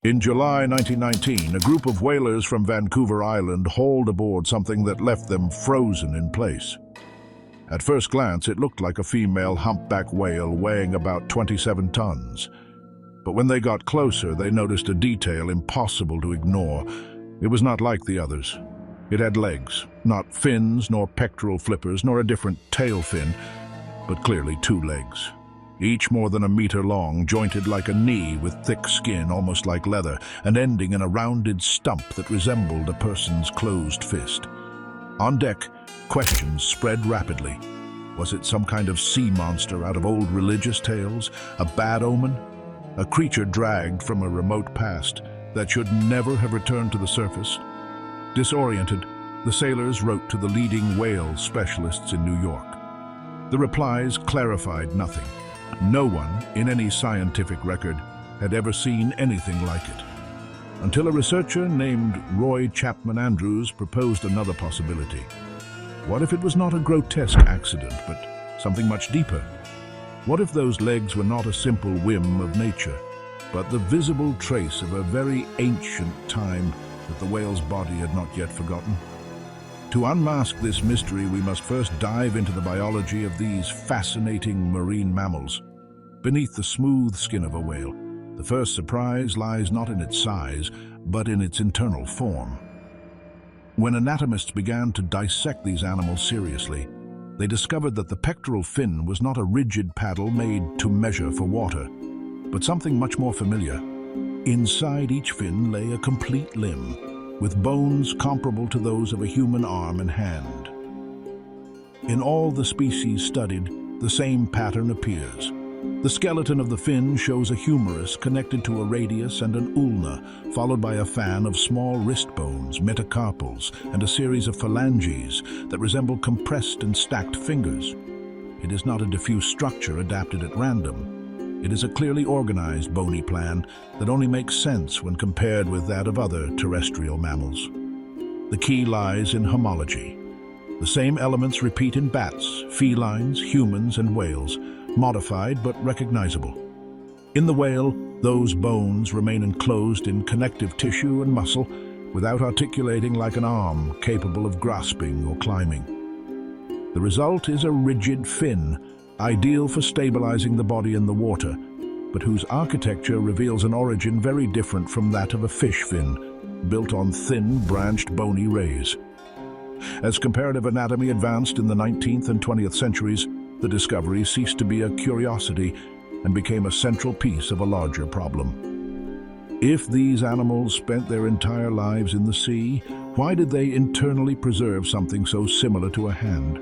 In July 1919, a group of whalers from Vancouver Island hauled aboard something that left them frozen in place. At first glance, it looked like a female humpback whale weighing about 27 tons. But when they got closer, they noticed a detail impossible to ignore. It was not like the others. It had legs, not fins, nor pectoral flippers, nor a different tail fin, but clearly two legs. Each more than a meter long, jointed like a knee with thick skin, almost like leather, and ending in a rounded stump that resembled a person's closed fist. On deck, questions spread rapidly. Was it some kind of sea monster out of old religious tales? A bad omen? A creature dragged from a remote past that should never have returned to the surface? Disoriented, the sailors wrote to the leading whale specialists in New York. The replies clarified nothing. No one, in any scientific record, had ever seen anything like it. Until a researcher named Roy Chapman Andrews proposed another possibility. What if it was not a grotesque accident, but something much deeper? What if those legs were not a simple whim of nature, but the visible trace of a very ancient time that the whale's body had not yet forgotten? To unmask this mystery, we must first dive into the biology of these fascinating marine mammals. Beneath the smooth skin of a whale, the first surprise lies not in its size, but in its internal form. When anatomists began to dissect these animals seriously, they discovered that the pectoral fin was not a rigid paddle made to measure for water, but something much more familiar. Inside each fin lay a complete limb, with bones comparable to those of a human arm and hand. In all the species studied, the same pattern appears. The skeleton of the fin shows a humerus connected to a radius and an ulna, followed by a fan of small wrist bones, metacarpals, and a series of phalanges that resemble compressed and stacked fingers. It is not a diffuse structure adapted at random. It is a clearly organized bony plan that only makes sense when compared with that of other terrestrial mammals. The key lies in homology. The same elements repeat in bats, felines, humans, and whales, modified but recognizable. In the whale, those bones remain enclosed in connective tissue and muscle without articulating like an arm capable of grasping or climbing. The result is a rigid fin, ideal for stabilizing the body in the water, but whose architecture reveals an origin very different from that of a fish fin, built on thin, branched, bony rays. As comparative anatomy advanced in the 19th and 20th centuries, the discovery ceased to be a curiosity and became a central piece of a larger problem. If these animals spent their entire lives in the sea, why did they internally preserve something so similar to a hand?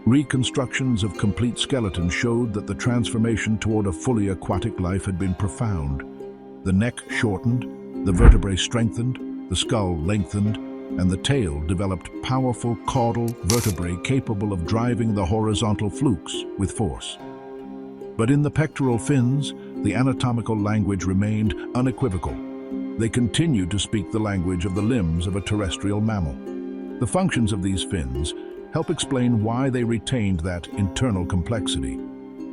Reconstructions of complete skeletons showed that the transformation toward a fully aquatic life had been profound. The neck shortened, the vertebrae strengthened, the skull lengthened, and the tail developed powerful caudal vertebrae capable of driving the horizontal flukes with force. But in the pectoral fins, the anatomical language remained unequivocal. They continued to speak the language of the limbs of a terrestrial mammal. The functions of these fins help explain why they retained that internal complexity.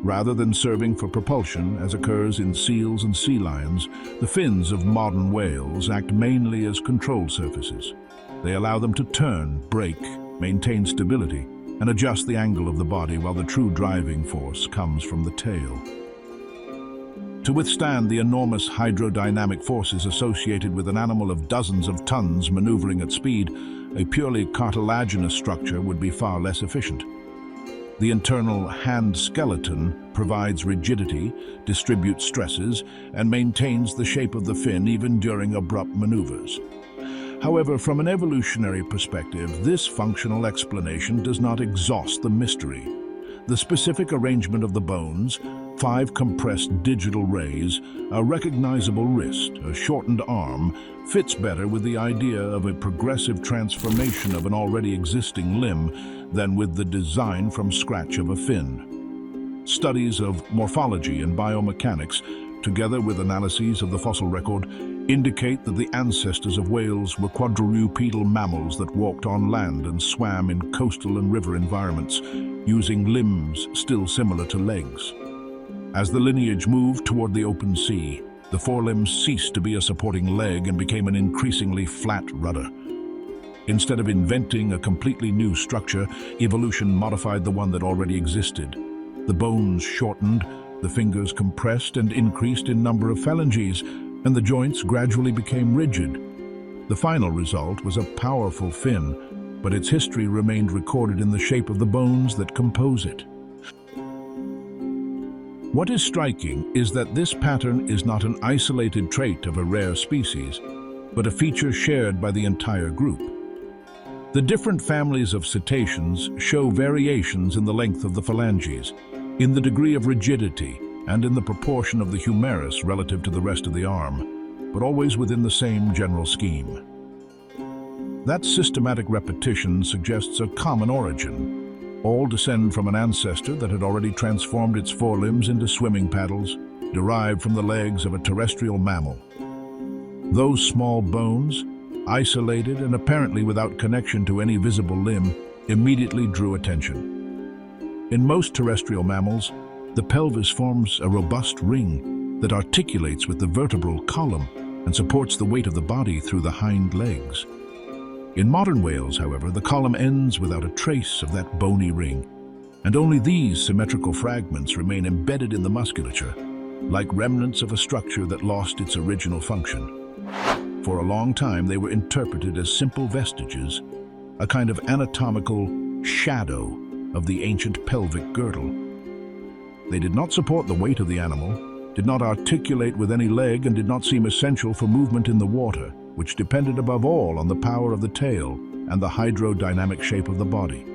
Rather than serving for propulsion, as occurs in seals and sea lions, the fins of modern whales act mainly as control surfaces. They allow them to turn, brake, maintain stability, and adjust the angle of the body while the true driving force comes from the tail. To withstand the enormous hydrodynamic forces associated with an animal of dozens of tons maneuvering at speed, a purely cartilaginous structure would be far less efficient. The internal hand skeleton provides rigidity, distributes stresses, and maintains the shape of the fin even during abrupt maneuvers. However, from an evolutionary perspective, this functional explanation does not exhaust the mystery. The specific arrangement of the bones, 5 compressed digital rays, a recognizable wrist, a shortened arm, fits better with the idea of a progressive transformation of an already existing limb than with the design from scratch of a fin. Studies of morphology and biomechanics, together with analyses of the fossil record, indicate that the ancestors of whales were quadrupedal mammals that walked on land and swam in coastal and river environments, using limbs still similar to legs. As the lineage moved toward the open sea, The forelimbs ceased to be a supporting leg and became an increasingly flat rudder. Instead of inventing a completely new structure, evolution modified the one that already existed. The bones shortened, the fingers compressed and increased in number of phalanges, and the joints gradually became rigid. The final result was a powerful fin, but its history remained recorded in the shape of the bones that compose it. What is striking is that this pattern is not an isolated trait of a rare species, but a feature shared by the entire group. The different families of cetaceans show variations in the length of the phalanges, in the degree of rigidity, and in the proportion of the humerus relative to the rest of the arm, but always within the same general scheme. That systematic repetition suggests a common origin. All descend from an ancestor that had already transformed its forelimbs into swimming paddles, derived from the legs of a terrestrial mammal. Those small bones, isolated and apparently without connection to any visible limb, immediately drew attention. In most terrestrial mammals, the pelvis forms a robust ring that articulates with the vertebral column and supports the weight of the body through the hind legs. In modern whales, however, the column ends without a trace of that bony ring, and only these symmetrical fragments remain embedded in the musculature, like remnants of a structure that lost its original function. For a long time, they were interpreted as simple vestiges, a kind of anatomical shadow of the ancient pelvic girdle. They did not support the weight of the animal, did not articulate with any leg, and did not seem essential for movement in the water, which depended above all on the power of the tail and the hydrodynamic shape of the body.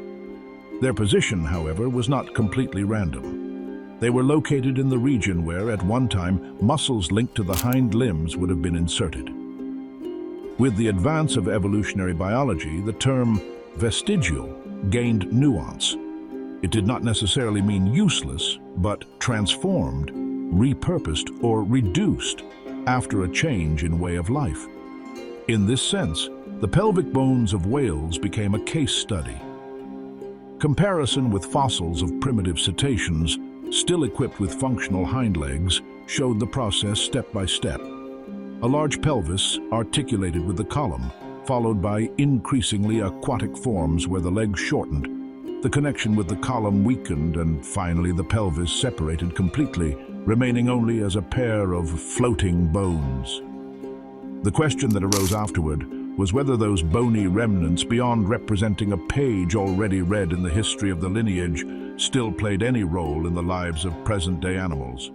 Their position, however, was not completely random. They were located in the region where, at one time, muscles linked to the hind limbs would have been inserted. With the advance of evolutionary biology, the term vestigial gained nuance. It did not necessarily mean useless, but transformed, repurposed, or reduced after a change in way of life. In this sense, the pelvic bones of whales became a case study. Comparison with fossils of primitive cetaceans, still equipped with functional hind legs, showed the process step by step. A large pelvis articulated with the column, followed by increasingly aquatic forms where the legs shortened. The connection with the column weakened, and finally the pelvis separated completely, remaining only as a pair of floating bones. The question that arose afterward was whether those bony remnants, beyond representing a page already read in the history of the lineage, still played any role in the lives of present-day animals.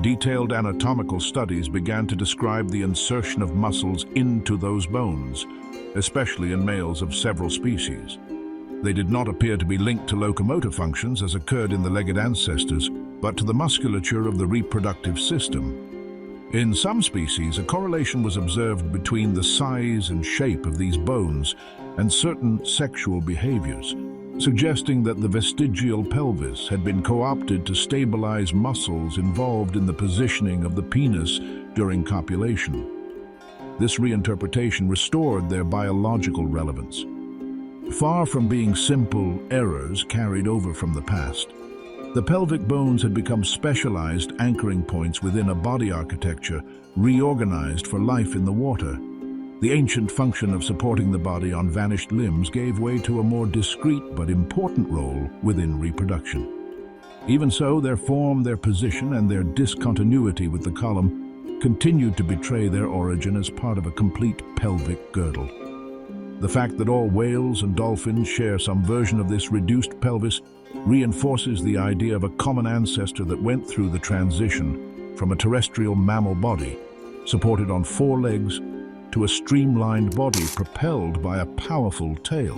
Detailed anatomical studies began to describe the insertion of muscles into those bones, especially in males of several species. They did not appear to be linked to locomotive functions as occurred in the legged ancestors, but to the musculature of the reproductive system. In some species, a correlation was observed between the size and shape of these bones and certain sexual behaviors, suggesting that the vestigial pelvis had been co-opted to stabilize muscles involved in the positioning of the penis during copulation. This reinterpretation restored their biological relevance. Far from being simple errors carried over from the past, the pelvic bones had become specialized anchoring points within a body architecture reorganized for life in the water. The ancient function of supporting the body on vanished limbs gave way to a more discrete but important role within reproduction. Even so, their form, their position, and their discontinuity with the column continued to betray their origin as part of a complete pelvic girdle. The fact that all whales and dolphins share some version of this reduced pelvis reinforces the idea of a common ancestor that went through the transition from a terrestrial mammal body, supported on four legs, to a streamlined body propelled by a powerful tail.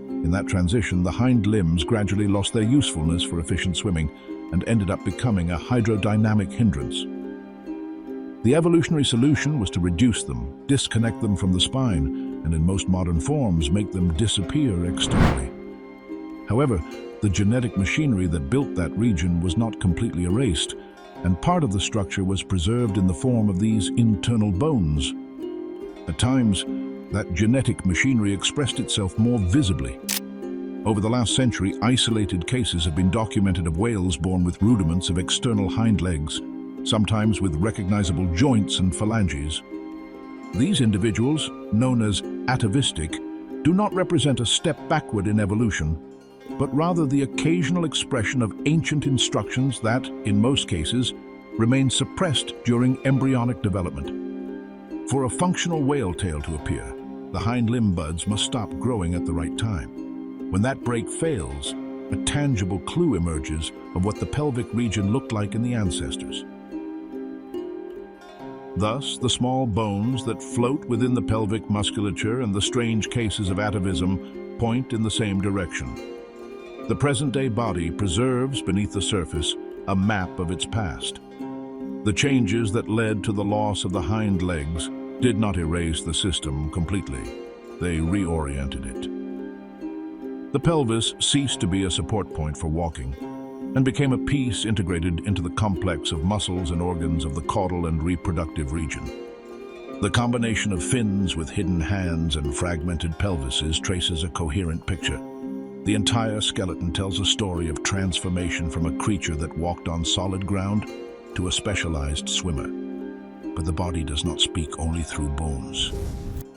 In that transition, the hind limbs gradually lost their usefulness for efficient swimming and ended up becoming a hydrodynamic hindrance. The evolutionary solution was to reduce them, disconnect them from the spine, and in most modern forms make them disappear externally. However, the genetic machinery that built that region was not completely erased, and part of the structure was preserved in the form of these internal bones. At times, that genetic machinery expressed itself more visibly. Over the last century, isolated cases have been documented of whales born with rudiments of external hind legs. sometimes with recognizable joints and phalanges. These individuals, known as atavistic, do not represent a step backward in evolution, but rather the occasional expression of ancient instructions that, in most cases, remain suppressed during embryonic development. For a functional whale tail to appear, the hind limb buds must stop growing at the right time. When that break fails, a tangible clue emerges of what the pelvic region looked like in the ancestors. Thus, the small bones that float within the pelvic musculature and the strange cases of atavism point in the same direction. The present-day body preserves beneath the surface a map of its past. The changes that led to the loss of the hind legs did not erase the system completely. They reoriented it. The pelvis ceased to be a support point for walking and became a piece integrated into the complex of muscles and organs of the caudal and reproductive region. The combination of fins with hidden hands and fragmented pelvises traces a coherent picture. The entire skeleton tells a story of transformation from a creature that walked on solid ground to a specialized swimmer. But the body does not speak only through bones.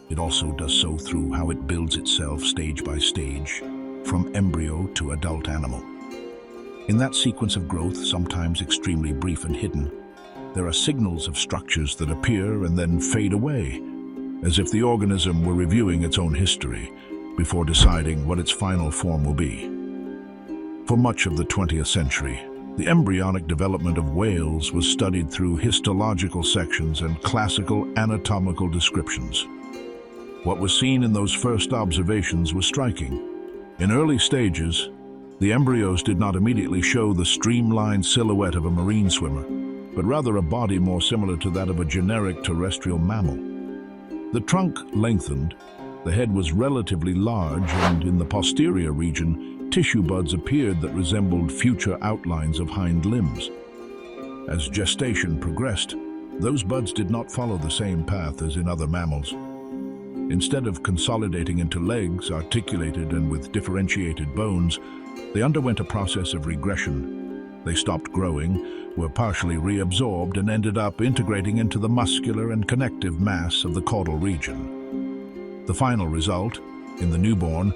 It also does so through how it builds itself stage by stage, from embryo to adult animal. In that sequence of growth, sometimes extremely brief and hidden, there are signals of structures that appear and then fade away, as if the organism were reviewing its own history before deciding what its final form will be. For much of the 20th century, the embryonic development of whales was studied through histological sections and classical anatomical descriptions. What was seen in those first observations was striking. In early stages, the embryos did not immediately show the streamlined silhouette of a marine swimmer, but rather a body more similar to that of a generic terrestrial mammal. The trunk lengthened, the head was relatively large, and in the posterior region, tissue buds appeared that resembled future outlines of hind limbs. As gestation progressed, those buds did not follow the same path as in other mammals. Instead of consolidating into legs, articulated and with differentiated bones, they underwent a process of regression. They stopped growing, were partially reabsorbed, and ended up integrating into the muscular and connective mass of the caudal region. The final result, in the newborn,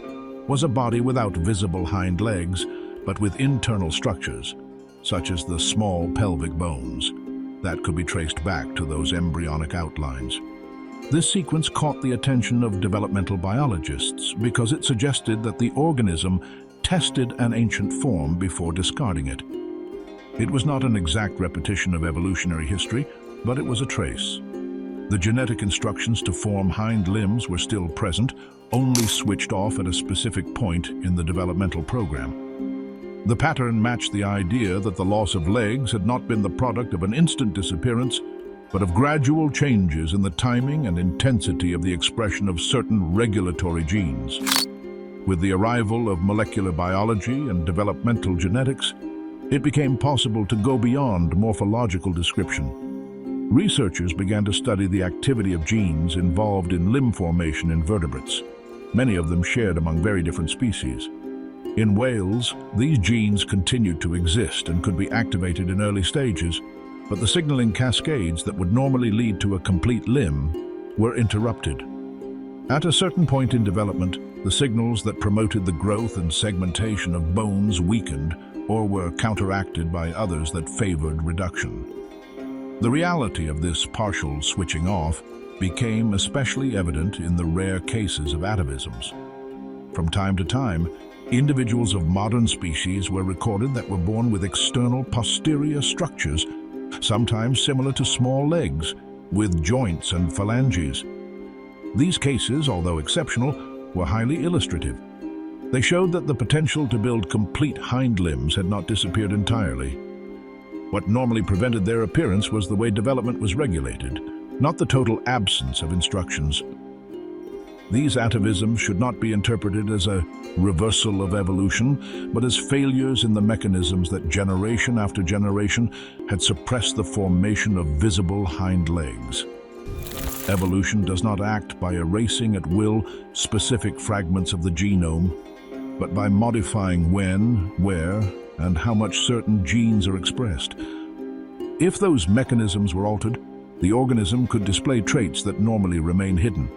was a body without visible hind legs, but with internal structures, such as the small pelvic bones, that could be traced back to those embryonic outlines. This sequence caught the attention of developmental biologists because it suggested that the organism tested an ancient form before discarding it. It was not an exact repetition of evolutionary history, but it was a trace. The genetic instructions to form hind limbs were still present, only switched off at a specific point in the developmental program. The pattern matched the idea that the loss of legs had not been the product of an instant disappearance, but of gradual changes in the timing and intensity of the expression of certain regulatory genes. With the arrival of molecular biology and developmental genetics, it became possible to go beyond morphological description. Researchers began to study the activity of genes involved in limb formation in vertebrates, many of them shared among very different species. In whales, these genes continued to exist and could be activated in early stages, but the signaling cascades that would normally lead to a complete limb were interrupted. At a certain point in development, the signals that promoted the growth and segmentation of bones weakened or were counteracted by others that favored reduction. The reality of this partial switching off became especially evident in the rare cases of atavisms. From time to time, individuals of modern species were recorded that were born with external posterior structures, sometimes similar to small legs, with joints and phalanges. These cases, although exceptional, were highly illustrative. They showed that the potential to build complete hind limbs had not disappeared entirely. What normally prevented their appearance was the way development was regulated, not the total absence of instructions. These atavisms should not be interpreted as a reversal of evolution, but as failures in the mechanisms that generation after generation had suppressed the formation of visible hind legs. Evolution does not act by erasing at will specific fragments of the genome, but by modifying when, where, and how much certain genes are expressed. If those mechanisms were altered, the organism could display traits that normally remain hidden.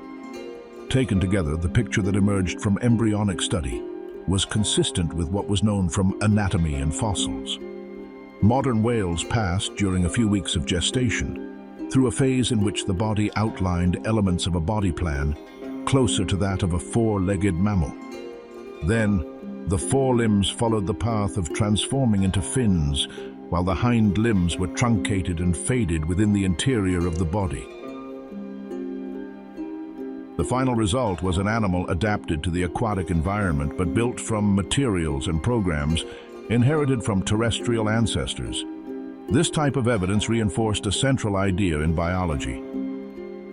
Taken together, the picture that emerged from embryonic study was consistent with what was known from anatomy and fossils. Modern whales passed, during a few weeks of gestation, through a phase in which the body outlined elements of a body plan closer to that of a four-legged mammal. Then, the forelimbs followed the path of transforming into fins, while the hind limbs were truncated and faded within the interior of the body. The final result was an animal adapted to the aquatic environment but built from materials and programs inherited from terrestrial ancestors. This type of evidence reinforced a central idea in biology.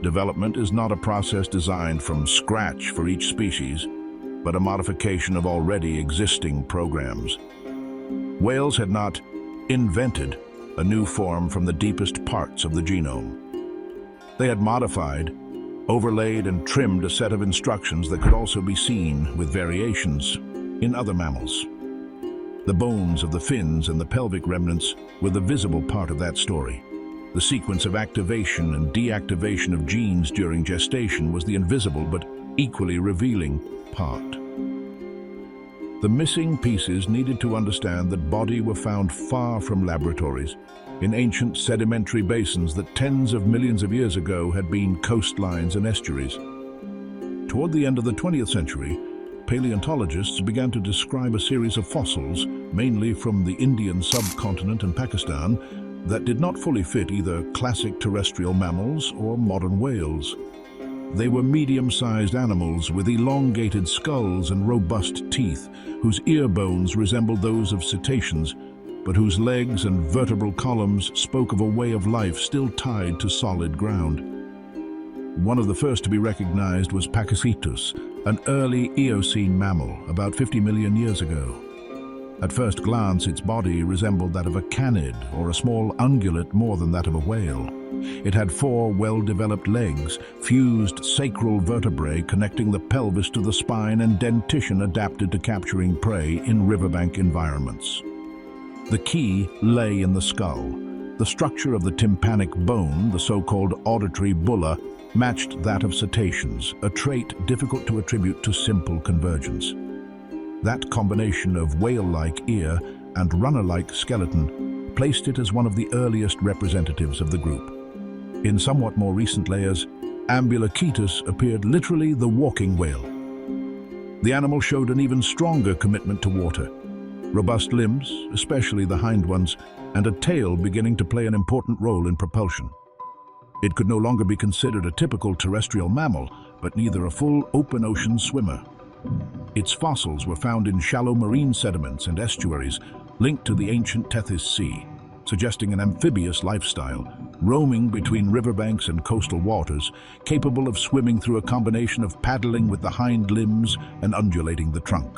Development is not a process designed from scratch for each species, but a modification of already existing programs. Whales had not invented a new form from the deepest parts of the genome. They had modified, overlaid and trimmed a set of instructions that could also be seen with variations in other mammals. The bones of the fins and the pelvic remnants were the visible part of that story. The sequence of activation and deactivation of genes during gestation was the invisible but equally revealing part. The missing pieces needed to understand that body were found far from laboratories, in ancient sedimentary basins that tens of millions of years ago had been coastlines and estuaries. Toward the end of the 20th century, paleontologists began to describe a series of fossils, mainly from the Indian subcontinent and Pakistan, that did not fully fit either classic terrestrial mammals or modern whales. They were medium-sized animals with elongated skulls and robust teeth, whose ear bones resembled those of cetaceans, but whose legs and vertebral columns spoke of a way of life still tied to solid ground. One of the first to be recognized was Pakicetus, an early Eocene mammal about 50 million years ago. At first glance, its body resembled that of a canid or a small ungulate more than that of a whale. It had 4 well-developed legs, fused sacral vertebrae connecting the pelvis to the spine, and dentition adapted to capturing prey in riverbank environments. The key lay in the skull. The structure of the tympanic bone, the so-called auditory bulla, matched that of cetaceans, a trait difficult to attribute to simple convergence. That combination of whale-like ear and runner-like skeleton placed it as one of the earliest representatives of the group. In somewhat more recent layers, Ambulocetus appeared literally the walking whale. The animal showed an even stronger commitment to water. Robust limbs, especially the hind ones, and a tail beginning to play an important role in propulsion. It could no longer be considered a typical terrestrial mammal, but neither a full open ocean swimmer. Its fossils were found in shallow marine sediments and estuaries linked to the ancient Tethys Sea, suggesting an amphibious lifestyle, roaming between riverbanks and coastal waters, capable of swimming through a combination of paddling with the hind limbs and undulating the trunk.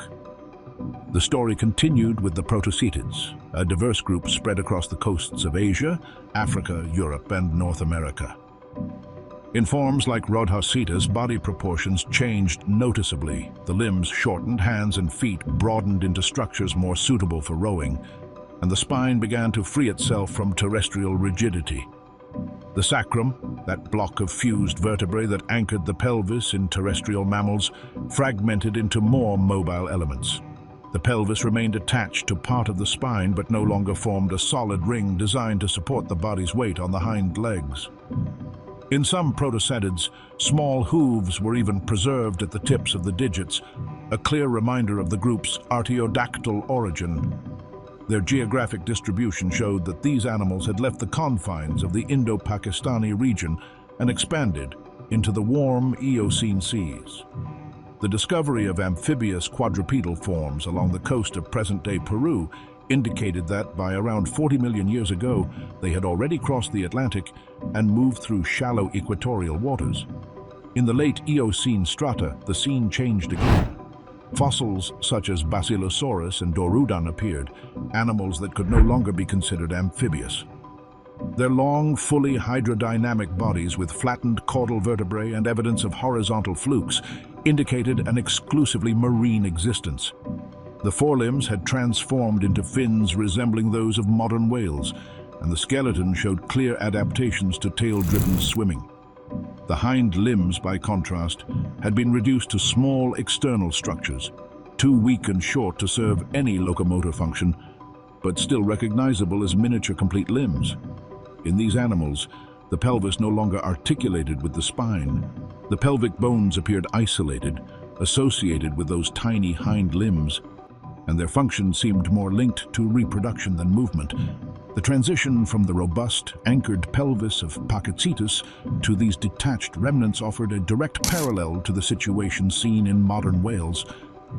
The story continued with the protocetids, a diverse group spread across the coasts of Asia, Africa, Europe, and North America. In forms like Rhodhocetus, body proportions changed noticeably. The limbs shortened, hands and feet broadened into structures more suitable for rowing, and the spine began to free itself from terrestrial rigidity. The sacrum, that block of fused vertebrae that anchored the pelvis in terrestrial mammals, fragmented into more mobile elements. The pelvis remained attached to part of the spine but no longer formed a solid ring designed to support the body's weight on the hind legs. In some protocetids, small hooves were even preserved at the tips of the digits, a clear reminder of the group's artiodactyl origin. Their geographic distribution showed that these animals had left the confines of the Indo-Pakistani region and expanded into the warm Eocene seas. The discovery of amphibious quadrupedal forms along the coast of present-day Peru indicated that by around 40 million years ago, they had already crossed the Atlantic and moved through shallow equatorial waters. In the late Eocene strata, the scene changed again. Fossils such as Basilosaurus and Dorudon appeared, animals that could no longer be considered amphibious. Their long, fully hydrodynamic bodies with flattened caudal vertebrae and evidence of horizontal flukes indicated an exclusively marine existence. The forelimbs had transformed into fins resembling those of modern whales, and the skeleton showed clear adaptations to tail-driven swimming. The hind limbs, by contrast, had been reduced to small external structures, too weak and short to serve any locomotor function, but still recognizable as miniature complete limbs. In these animals, the pelvis no longer articulated with the spine. The pelvic bones appeared isolated, associated with those tiny hind limbs, and their function seemed more linked to reproduction than movement. The transition from the robust, anchored pelvis of Pakicetus to these detached remnants offered a direct parallel to the situation seen in modern whales,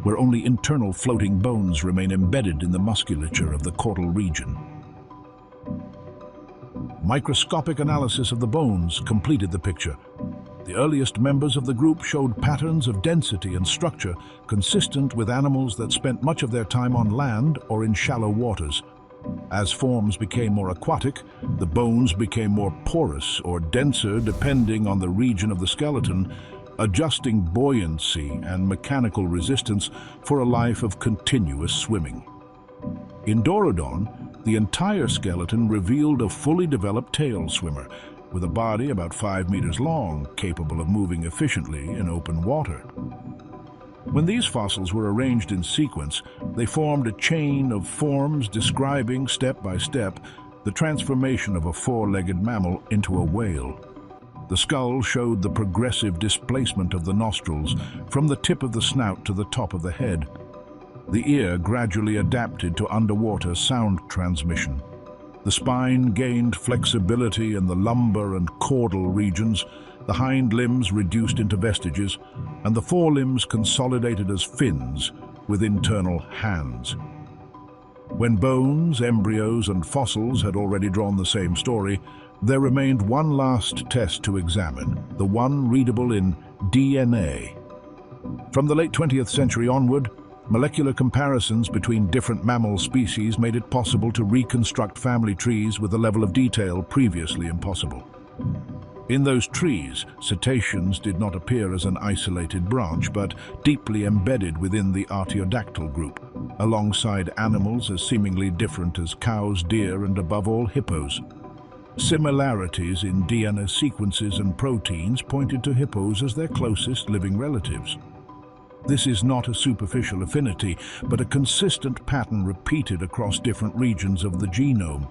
where only internal floating bones remain embedded in the musculature of the caudal region. Microscopic analysis of the bones completed the picture. The earliest members of the group showed patterns of density and structure consistent with animals that spent much of their time on land or in shallow waters. As forms became more aquatic, the bones became more porous or denser depending on the region of the skeleton, adjusting buoyancy and mechanical resistance for a life of continuous swimming. In Dorodon, the entire skeleton revealed a fully developed tail swimmer, with a body about 5 meters long, capable of moving efficiently in open water. When these fossils were arranged in sequence, they formed a chain of forms describing, step by step, the transformation of a four-legged mammal into a whale. The skull showed the progressive displacement of the nostrils from the tip of the snout to the top of the head. The ear gradually adapted to underwater sound transmission. The spine gained flexibility in the lumbar and caudal regions, the hind limbs reduced into vestiges, and the forelimbs consolidated as fins with internal hands. When bones, embryos, and fossils had already drawn the same story, there remained one last test to examine, the one readable in DNA. From the late 20th century onward, molecular comparisons between different mammal species made it possible to reconstruct family trees with a level of detail previously impossible. In those trees, cetaceans did not appear as an isolated branch, but deeply embedded within the artiodactyl group, alongside animals as seemingly different as cows, deer, and above all, hippos. Similarities in DNA sequences and proteins pointed to hippos as their closest living relatives. This is not a superficial affinity, but a consistent pattern repeated across different regions of the genome.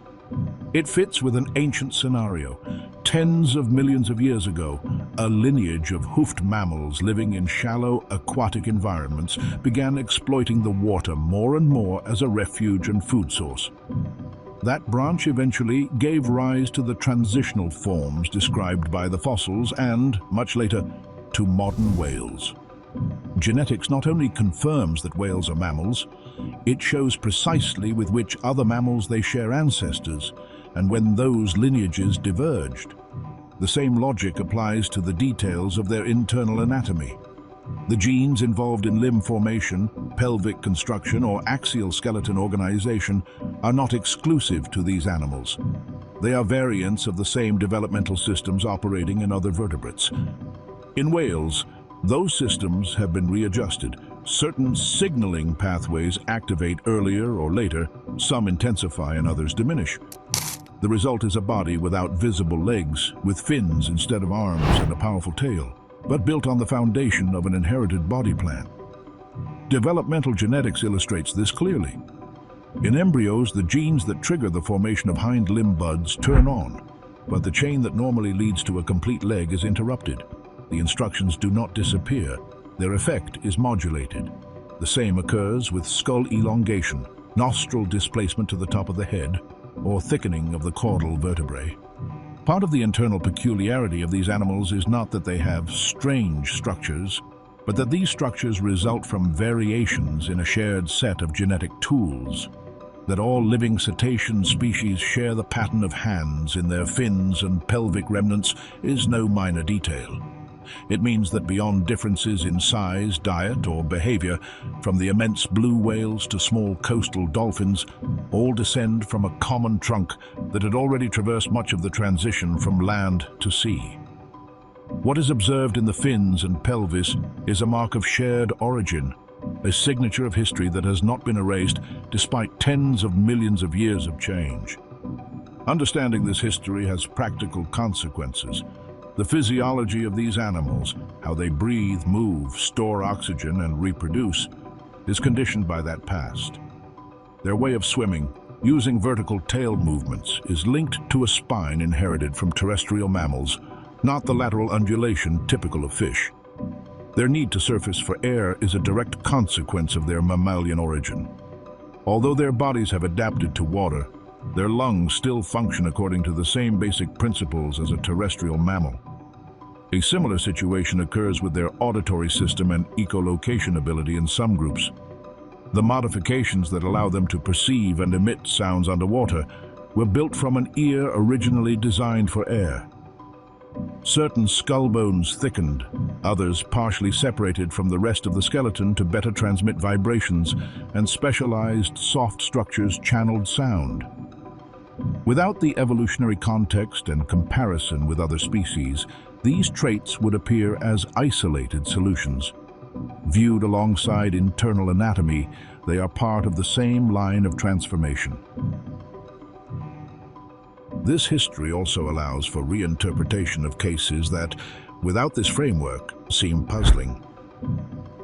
It fits with an ancient scenario. Tens of millions of years ago, a lineage of hoofed mammals living in shallow aquatic environments began exploiting the water more and more as a refuge and food source. That branch eventually gave rise to the transitional forms described by the fossils and, much later, to modern whales. Genetics not only confirms that whales are mammals, it shows precisely with which other mammals they share ancestors and when those lineages diverged. The same logic applies to the details of their internal anatomy. The genes involved in limb formation, pelvic construction, or axial skeleton organization are not exclusive to these animals. They are variants of the same developmental systems operating in other vertebrates. In whales, those systems have been readjusted. Certain signaling pathways activate earlier or later, some intensify and others diminish. The result is a body without visible legs, with fins instead of arms and a powerful tail, but built on the foundation of an inherited body plan. Developmental genetics illustrates this clearly. In embryos, the genes that trigger the formation of hind limb buds turn on, but the chain that normally leads to a complete leg is interrupted. The instructions do not disappear, their effect is modulated. The same occurs with skull elongation, nostril displacement to the top of the head, or thickening of the caudal vertebrae. Part of the internal peculiarity of these animals is not that they have strange structures, but that these structures result from variations in a shared set of genetic tools. That all living cetacean species share the pattern of hands in their fins and pelvic remnants is no minor detail. It means that beyond differences in size, diet, or behavior, from the immense blue whales to small coastal dolphins, all descend from a common trunk that had already traversed much of the transition from land to sea. What is observed in the fins and pelvis is a mark of shared origin, a signature of history that has not been erased despite tens of millions of years of change. Understanding this history has practical consequences. The physiology of these animals, how they breathe, move, store oxygen, and reproduce, is conditioned by that past. Their way of swimming, using vertical tail movements, is linked to a spine inherited from terrestrial mammals, not the lateral undulation typical of fish. Their need to surface for air is a direct consequence of their mammalian origin. Although their bodies have adapted to water, their lungs still function according to the same basic principles as a terrestrial mammal. A similar situation occurs with their auditory system and echolocation ability in some groups. The modifications that allow them to perceive and emit sounds underwater were built from an ear originally designed for air. Certain skull bones thickened, others partially separated from the rest of the skeleton to better transmit vibrations, and specialized soft structures channeled sound. Without the evolutionary context and comparison with other species, these traits would appear as isolated solutions. Viewed alongside internal anatomy, they are part of the same line of transformation. This history also allows for reinterpretation of cases that, without this framework, seem puzzling.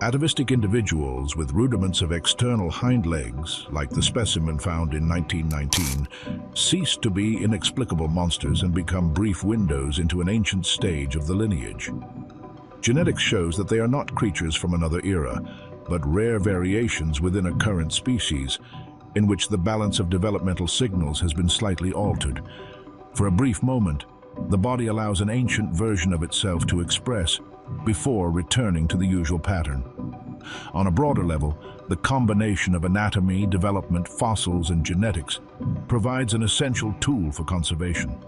Atavistic individuals with rudiments of external hind legs, like the specimen found in 1919, cease to be inexplicable monsters and become brief windows into an ancient stage of the lineage. Genetics shows that they are not creatures from another era, but rare variations within a current species, in which the balance of developmental signals has been slightly altered. For a brief moment, the body allows an ancient version of itself to express before returning to the usual pattern. On a broader level, the combination of anatomy, development, fossils, and genetics provides an essential tool for conservation.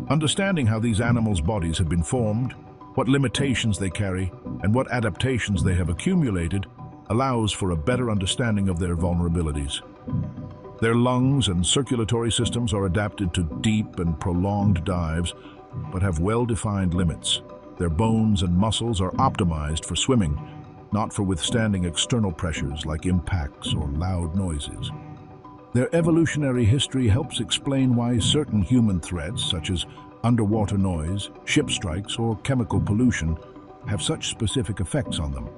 Understanding how these animals' bodies have been formed, what limitations they carry, and what adaptations they have accumulated allows for a better understanding of their vulnerabilities. Their lungs and circulatory systems are adapted to deep and prolonged dives, but have well-defined limits. Their bones and muscles are optimized for swimming, not for withstanding external pressures like impacts or loud noises. Their evolutionary history helps explain why certain human threats, such as underwater noise, ship strikes, or chemical pollution, have such specific effects on them.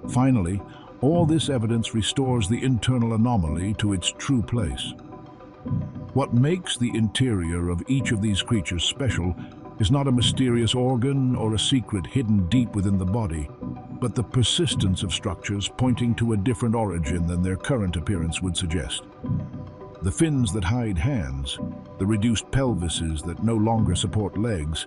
Finally, all this evidence restores the internal anomaly to its true place. What makes the interior of each of these creatures special is not a mysterious organ or a secret hidden deep within the body, but the persistence of structures pointing to a different origin than their current appearance would suggest. The fins that hide hands, the reduced pelvises that no longer support legs,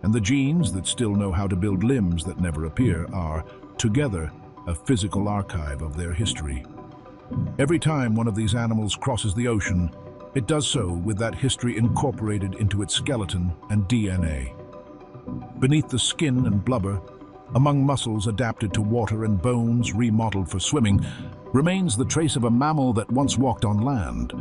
and the genes that still know how to build limbs that never appear are, together, a physical archive of their history. Every time one of these animals crosses the ocean, it does so with that history incorporated into its skeleton and DNA. Beneath the skin and blubber, among muscles adapted to water and bones remodeled for swimming, remains the trace of a mammal that once walked on land,